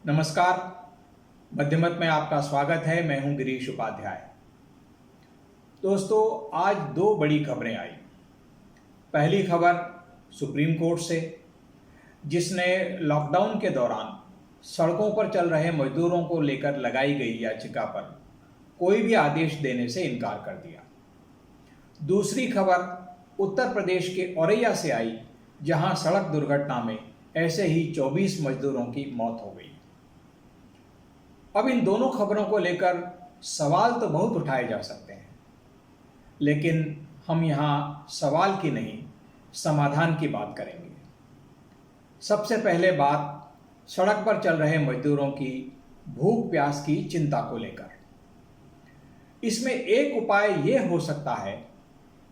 नमस्कार। मध्यमत में आपका स्वागत है। मैं हूं गिरीश उपाध्याय। दोस्तों, आज दो बड़ी खबरें आई। पहली खबर सुप्रीम कोर्ट से, जिसने लॉकडाउन के दौरान सड़कों पर चल रहे मजदूरों को लेकर लगाई गई याचिका पर कोई भी आदेश देने से इनकार कर दिया। दूसरी खबर उत्तर प्रदेश के औरैया से आई, जहां सड़क दुर्घटना में ऐसे ही 24 मजदूरों की मौत हो गई। अब इन दोनों खबरों को लेकर सवाल तो बहुत उठाए जा सकते हैं, लेकिन हम यहाँ सवाल की नहीं, समाधान की बात करेंगे। सबसे पहले बात सड़क पर चल रहे मजदूरों की भूख प्यास की चिंता को लेकर। इसमें एक उपाय ये हो सकता है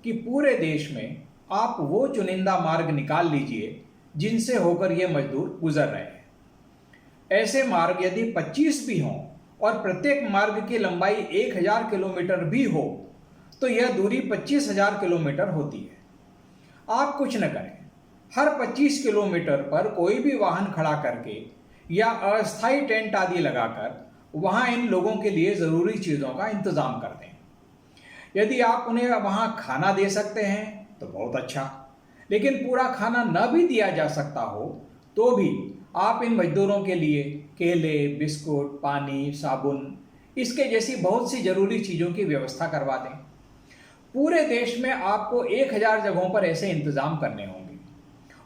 कि पूरे देश में आप वो चुनिंदा मार्ग निकाल लीजिए जिनसे होकर ये मजदूर गुजर रहे हैं। ऐसे मार्ग यदि 25 भी हों और प्रत्येक मार्ग की लंबाई 1000 किलोमीटर भी हो, तो यह दूरी 25,000 किलोमीटर होती है। आप कुछ न करें, हर 25 किलोमीटर पर कोई भी वाहन खड़ा करके या अस्थायी टेंट आदि लगाकर वहां इन लोगों के लिए जरूरी चीजों का इंतजाम कर दें। यदि आप उन्हें वहां खाना दे सकते हैं तो बहुत अच्छा, लेकिन पूरा खाना न भी दिया जा सकता हो तो भी आप इन मजदूरों के लिए केले, बिस्कुट, पानी, साबुन, इसके जैसी बहुत सी जरूरी चीजों की व्यवस्था करवा दें। पूरे देश में आपको 1000 जगहों पर ऐसे इंतजाम करने होंगे,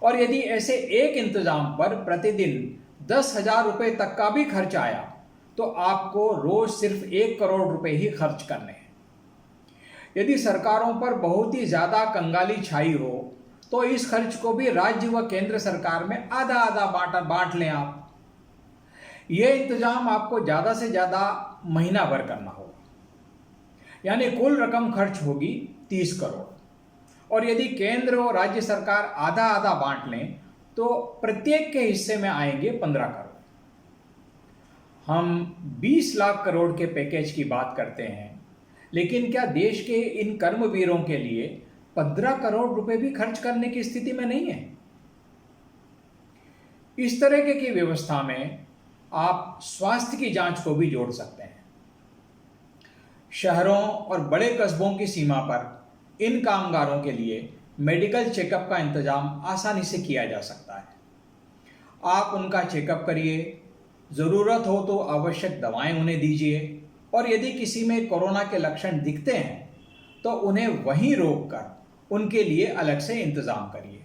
और यदि ऐसे एक इंतजाम पर प्रतिदिन 10,000 रुपए तक का भी खर्च आया तो आपको रोज सिर्फ 1 करोड़ रुपए ही खर्च करने हैं। यदि सरकारों पर बहुत ही ज्यादा कंगाली छाई हो तो इस खर्च को भी राज्य व केंद्र सरकार में आधा आधा बांट लें आप। यह इंतजाम आपको ज्यादा से ज्यादा महीना भर करना होगा, यानी कुल रकम खर्च होगी 30 करोड़। और यदि केंद्र और राज्य सरकार आधा आधा बांट लें तो प्रत्येक के हिस्से में आएंगे 15 करोड़। हम 20 लाख करोड़ के पैकेज की बात करते हैं, लेकिन क्या देश के इन कर्मवीरों के लिए 15 करोड़ रुपए भी खर्च करने की स्थिति में नहीं है? इस तरह की व्यवस्था में आप स्वास्थ्य की जांच को भी जोड़ सकते हैं। शहरों और बड़े कस्बों की सीमा पर इन कामगारों के लिए मेडिकल चेकअप का इंतजाम आसानी से किया जा सकता है। आप उनका चेकअप करिए, जरूरत हो तो आवश्यक दवाएं उन्हें दीजिए, और यदि किसी में कोरोना के लक्षण दिखते हैं तो उन्हें वहीं रोककर उनके लिए अलग से इंतजाम करिए,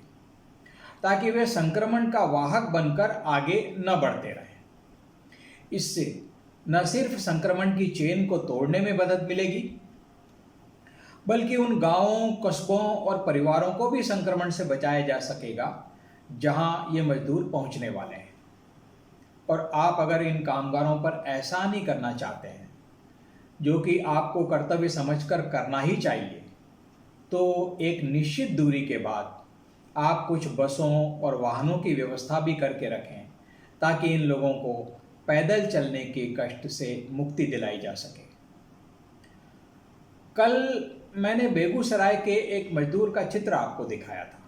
ताकि वे संक्रमण का वाहक बनकर आगे न बढ़ते रहें। इससे न सिर्फ संक्रमण की चेन को तोड़ने में मदद मिलेगी, बल्कि उन गांवों, कस्बों और परिवारों को भी संक्रमण से बचाया जा सकेगा जहां ये मजदूर पहुंचने वाले हैं। और आप अगर इन कामगारों पर एहसान करना चाहते हैं, जो कि आपको कर्तव्य समझकर करना ही चाहिए, तो एक निश्चित दूरी के बाद आप कुछ बसों और वाहनों की व्यवस्था भी करके रखें, ताकि इन लोगों को पैदल चलने के कष्ट से मुक्ति दिलाई जा सके। कल मैंने बेगूसराय के एक मजदूर का चित्र आपको दिखाया था।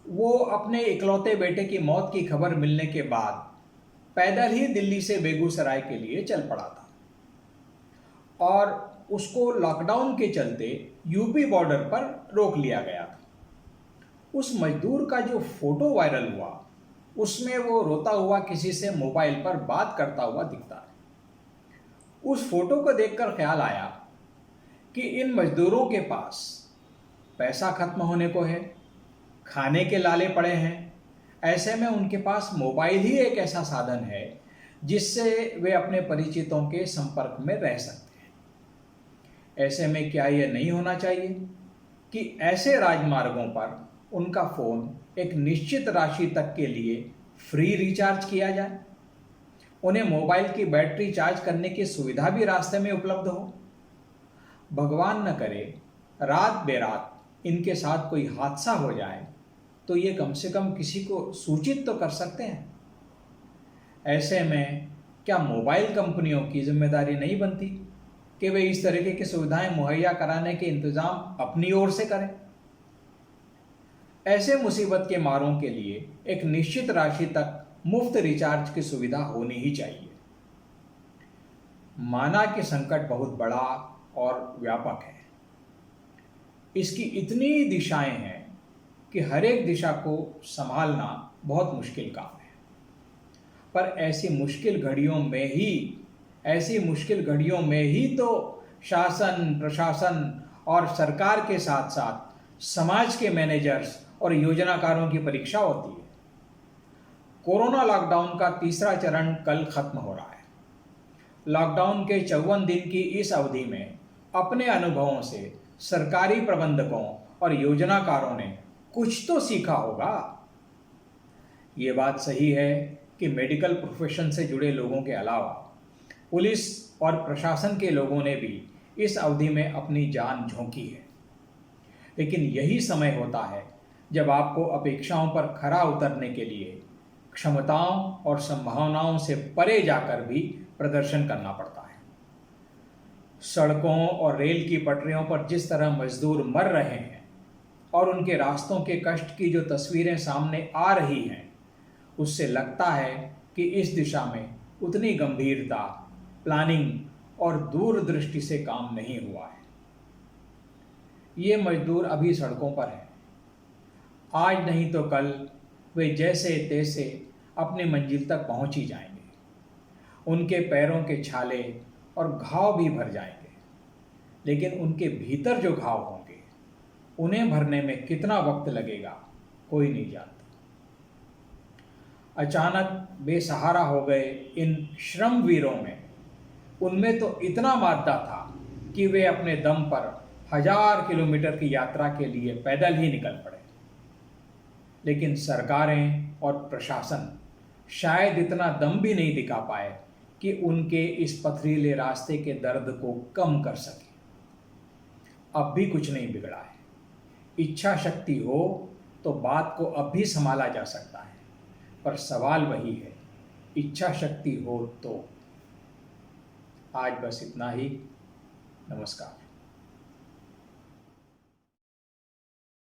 वो अपने इकलौते बेटे की मौत की खबर मिलने के बाद पैदल ही दिल्ली से बेगूसराय के लिए चल पड़ा था, और उसको लॉकडाउन के चलते यूपी बॉर्डर पर रोक लिया गया था। उस मजदूर का जो फोटो वायरल हुआ, उसमें वो रोता हुआ किसी से मोबाइल पर बात करता हुआ दिखता है। उस फोटो को देखकर ख्याल आया कि इन मजदूरों के पास पैसा खत्म होने को है, खाने के लाले पड़े हैं। ऐसे में उनके पास मोबाइल ही एक ऐसा साधन है जिससे वे अपने परिचितों के संपर्क में रह सकते हैं। ऐसे में क्या यह नहीं होना चाहिए कि ऐसे राजमार्गों पर उनका फोन एक निश्चित राशि तक के लिए फ्री रिचार्ज किया जाए, उन्हें मोबाइल की बैटरी चार्ज करने की सुविधा भी रास्ते में उपलब्ध हो। भगवान न करे रात बेरात इनके साथ कोई हादसा हो जाए तो ये कम से कम किसी को सूचित तो कर सकते हैं। ऐसे में क्या मोबाइल कंपनियों की जिम्मेदारी नहीं बनती कि वे इस तरीके की सुविधाएं मुहैया कराने के इंतजाम अपनी ओर से करें? ऐसे मुसीबत के मारों के लिए एक निश्चित राशि तक मुफ्त रिचार्ज की सुविधा होनी ही चाहिए। माना कि संकट बहुत बड़ा और व्यापक है। इसकी इतनी दिशाएं हैं कि हर एक दिशा को संभालना बहुत मुश्किल काम है। पर ऐसी मुश्किल घड़ियों में ही तो शासन, प्रशासन और सरकार के साथ साथ समाज के मैनेजर्स और योजनाकारों की परीक्षा होती है। कोरोना लॉकडाउन का तीसरा चरण कल खत्म हो रहा है। लॉकडाउन के 54 दिन की इस अवधि में अपने अनुभवों से सरकारी प्रबंधकों और योजनाकारों ने कुछ तो सीखा होगा। ये बात सही है कि मेडिकल प्रोफेशन से जुड़े लोगों के अलावा पुलिस और प्रशासन के लोगों ने भी इस अवधि में अपनी जान झोंकी है। लेकिन यही समय होता है जब आपको अपेक्षाओं पर खरा उतरने के लिए क्षमताओं और संभावनाओं से परे जाकर भी प्रदर्शन करना पड़ता है। सड़कों और रेल की पटरियों पर जिस तरह मजदूर मर रहे हैं और उनके रास्तों के कष्ट की जो तस्वीरें सामने आ रही हैं, उससे लगता है कि इस दिशा में उतनी गंभीरता, प्लानिंग और दूरदृष्टि से काम नहीं हुआ है। ये मजदूर अभी सड़कों पर हैं। आज नहीं तो कल वे जैसे तैसे अपनी मंजिल तक पहुंच ही जाएंगे। उनके पैरों के छाले और घाव भी भर जाएंगे, लेकिन उनके भीतर जो घाव होंगे उन्हें भरने में कितना वक्त लगेगा कोई नहीं जानता। अचानक बेसहारा हो गए इन श्रमवीरों में उनमें तो इतना मादा था कि वे अपने दम पर 1000 किलोमीटर की यात्रा के लिए पैदल ही निकल पड़े। लेकिन सरकारें और प्रशासन शायद इतना दम भी नहीं दिखा पाए कि उनके इस पथरीले रास्ते के दर्द को कम कर सके। अब भी कुछ नहीं बिगड़ा है। इच्छा शक्ति हो तो बात को अब भी संभाला जा सकता है, पर सवाल वही है, इच्छा शक्ति हो तो। आज बस इतना ही। नमस्कार।